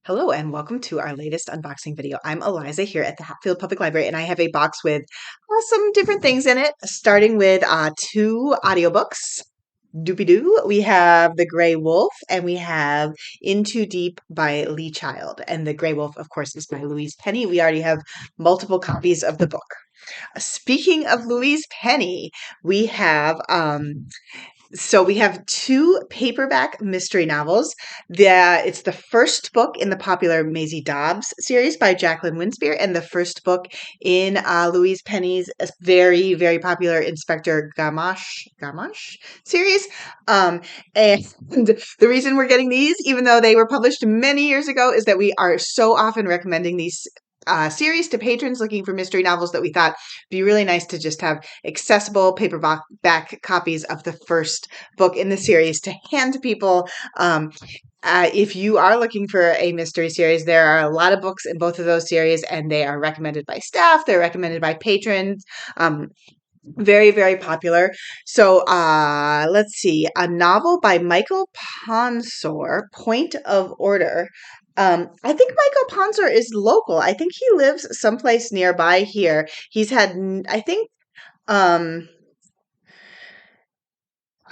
Hello and welcome to our latest unboxing video. I'm Eliza here at the Hatfield Public Library, and I have a box with some different things in it, starting with two audiobooks. Doopy-doo. We have The Gray Wolf and we have In Too Deep by Lee Child. And The Gray Wolf, of course, is by Louise Penny. We already have multiple copies of the book. Speaking of Louise Penny, we have we have two paperback mystery novels. It's the first book in the popular Maisie Dobbs series by Jacqueline Winspear, and the first book in Louise Penny's very, very popular Inspector Gamache series. And the reason we're getting these, even though they were published many years ago, is that we are so often recommending these series to patrons looking for mystery novels that we thought it'd be really nice to just have accessible paperback copies of the first book in the series to hand to people. If you are looking for a mystery series, there are a lot of books in both of those series, and they are recommended by staff. They're recommended by patrons. Very, very popular. So let's see. A novel by Michael Ponsor, Point of Order. I think Michael Ponsor is local. I think he lives someplace nearby here. He's had, I think, I'm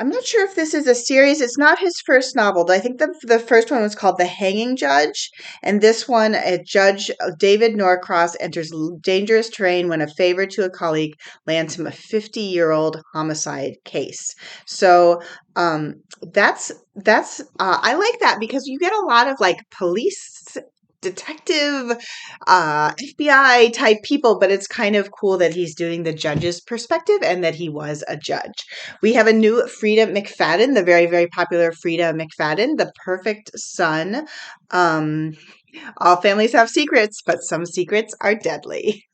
not sure if this is a series. It's not his first novel. I think the first one was called The Hanging Judge. And this one, Judge David Norcross enters dangerous terrain when a favor to a colleague lands him a 50-year-old homicide case. So that's I like that because you get a lot of like police detective FBI type people, but it's kind of cool that he's doing the judge's perspective and that he was a judge. We have a new Freida McFadden, the very, very popular Freida McFadden, The Perfect Son. All families have secrets, but some secrets are deadly.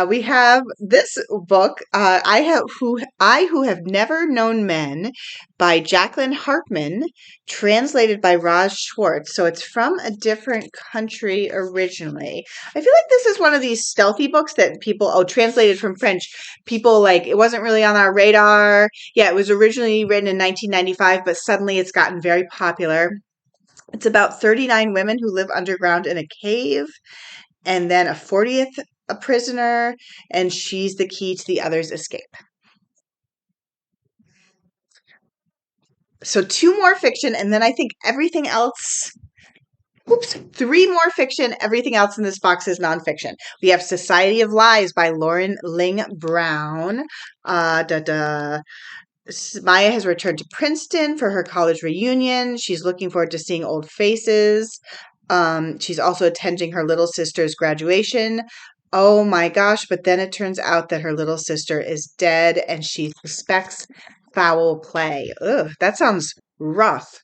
We have this book, I Who Have Never Known Men by Jacqueline Harpman, translated by Roz Schwartz. So it's from a different country originally. I feel like this is one of these stealthy books that people, translated from French. People like, it wasn't really on our radar. Yeah, it was originally written in 1995, but suddenly it's gotten very popular. It's about 39 women who live underground in a cave, and then a 40th a prisoner, and she's the key to the others' escape. So two more fiction, and then I think everything else. Three more fiction. Everything else in this box is nonfiction. We have Society of Lies by Lauren Ling Brown. Maya has returned to Princeton for her college reunion. She's looking forward to seeing old faces. She's also attending her little sister's graduation. Oh my gosh, but then it turns out that her little sister is dead and she suspects foul play. Ugh, that sounds rough.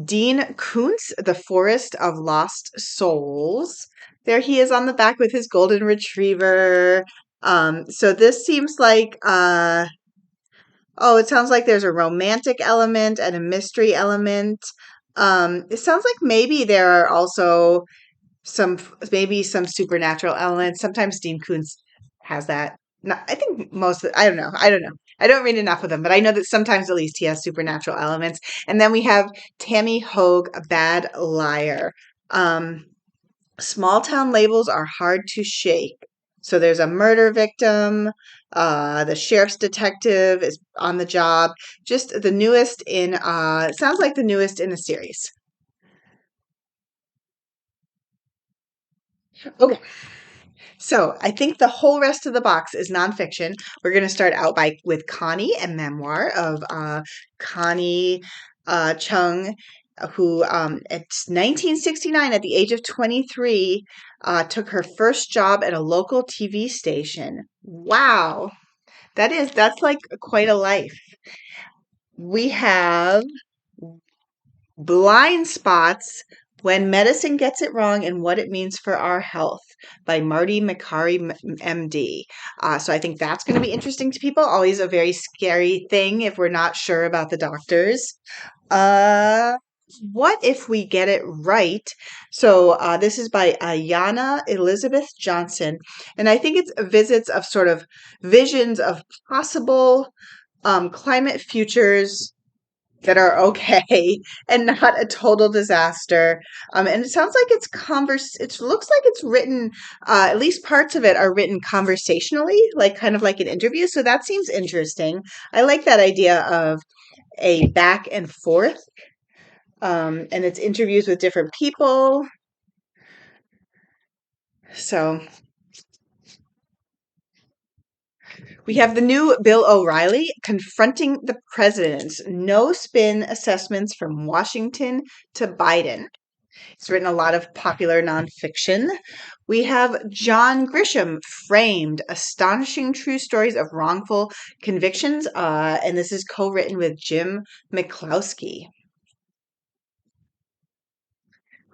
Dean Koontz, The Forest of Lost Souls. There he is on the back with his golden retriever. So this seems like it sounds like there's a romantic element and a mystery element. It sounds like maybe there are also some supernatural elements. Sometimes Dean Koontz has that. I think I don't know. I don't read enough of them, but I know that sometimes at least he has supernatural elements. And then we have Tami Hoag, A Bad Liar. Small town labels are hard to shake. So there's a murder victim. The sheriff's detective is on the job. Just the newest in, it sounds like the newest in the series. Okay. So I think the whole rest of the box is nonfiction. We're going to start out with Connie, a memoir of Connie Chung, who at 1969, at the age of 23, took her first job at a local TV station. Wow, that's like quite a life. We have Blind Spots, When Medicine Gets It Wrong and What It Means for Our Health by Marty Makary, MD. So I think that's going to be interesting to people. Always a very scary thing if we're not sure about the doctors. What if we get it right? So this is by Ayana Elizabeth Johnson. And I think it's visits of sort of visions of possible climate futures that are okay and not a total disaster. And it sounds like it looks like it's written, at least parts of it are written conversationally, like kind of like an interview. So that seems interesting. I like that idea of a back and forth. And it's interviews with different people. So we have the new Bill O'Reilly, Confronting the President. No spin assessments from Washington to Biden. He's written a lot of popular nonfiction. We have John Grisham, Framed, Astonishing True Stories of Wrongful Convictions. And this is co-written with Jim McCloskey.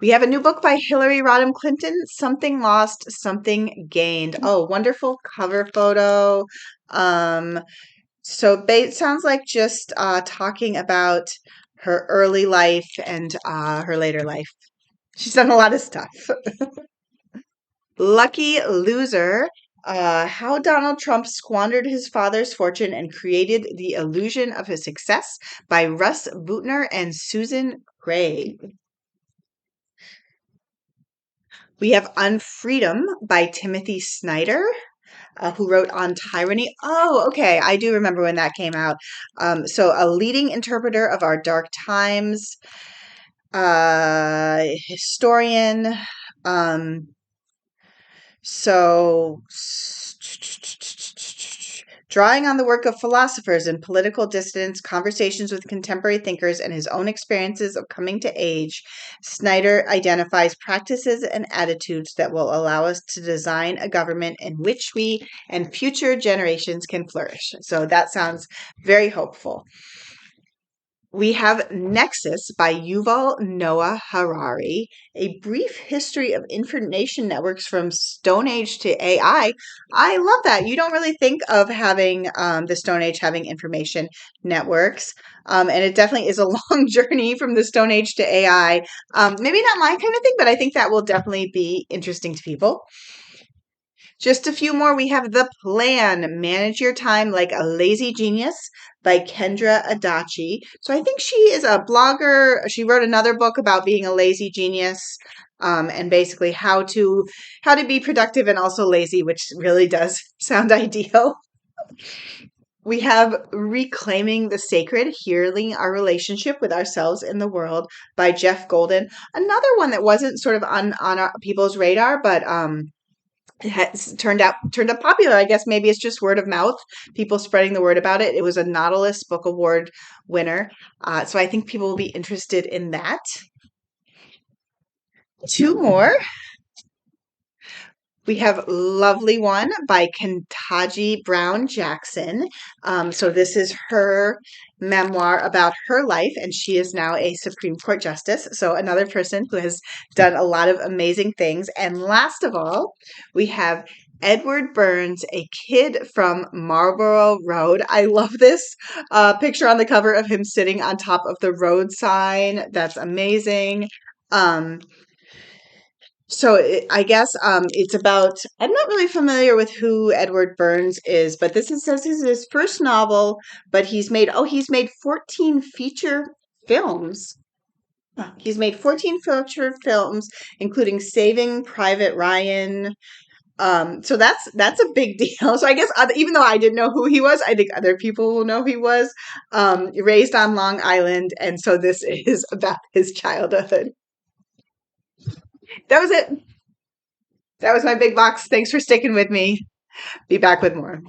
We have a new book by Hillary Rodham Clinton, Something Lost, Something Gained. Oh, wonderful cover photo. So it sounds like just talking about her early life and her later life. She's done a lot of stuff. Lucky Loser. How Donald Trump squandered his father's fortune and created the illusion of his success by Russ Buettner and Susan Craig. We have Unfreedom by Timothy Snyder, who wrote On Tyranny. Oh, okay. I do remember when that came out. So a leading interpreter of our dark times, historian. So drawing on the work of philosophers and political dissidents, conversations with contemporary thinkers, and his own experiences of coming to age, Snyder identifies practices and attitudes that will allow us to design a government in which we and future generations can flourish. So that sounds very hopeful. We have Nexus by Yuval Noah Harari, a brief history of information networks from Stone Age to AI. I love that. You don't really think of having the Stone Age having information networks. And it definitely is a long journey from the Stone Age to AI. Maybe not my kind of thing, but I think that will definitely be interesting to people. Just a few more. We have The Plan, Manage Your Time Like a Lazy Genius by Kendra Adachi. So I think she is a blogger. She wrote another book about being a lazy genius, and basically how to be productive and also lazy, which really does sound ideal. We have Reclaiming the Sacred, Healing Our Relationship with Ourselves in the World by Jeff Golden. Another one that wasn't sort of on people's radar, but it has turned up popular. I guess maybe it's just word of mouth, people spreading the word about it. It was a Nautilus Book Award winner. So I think people will be interested in that. Two more. We have Lovely One by Ketanji Brown Jackson. So this is her memoir about her life, and she is now a Supreme Court justice. So another person who has done a lot of amazing things. And last of all, we have Edward Burns, A Kid from Marlboro Road. I love this picture on the cover of him sitting on top of the road sign. That's amazing. I guess it's about. I'm not really familiar with who Edward Burns is, but says this is his first novel. But he's made 14 feature films. He's made 14 feature films, including Saving Private Ryan. So that's a big deal. So I guess even though I didn't know who he was, I think other people will know who he was. Raised on Long Island, and so this is about his childhood. That was it. That was my big box. Thanks for sticking with me. Be back with more.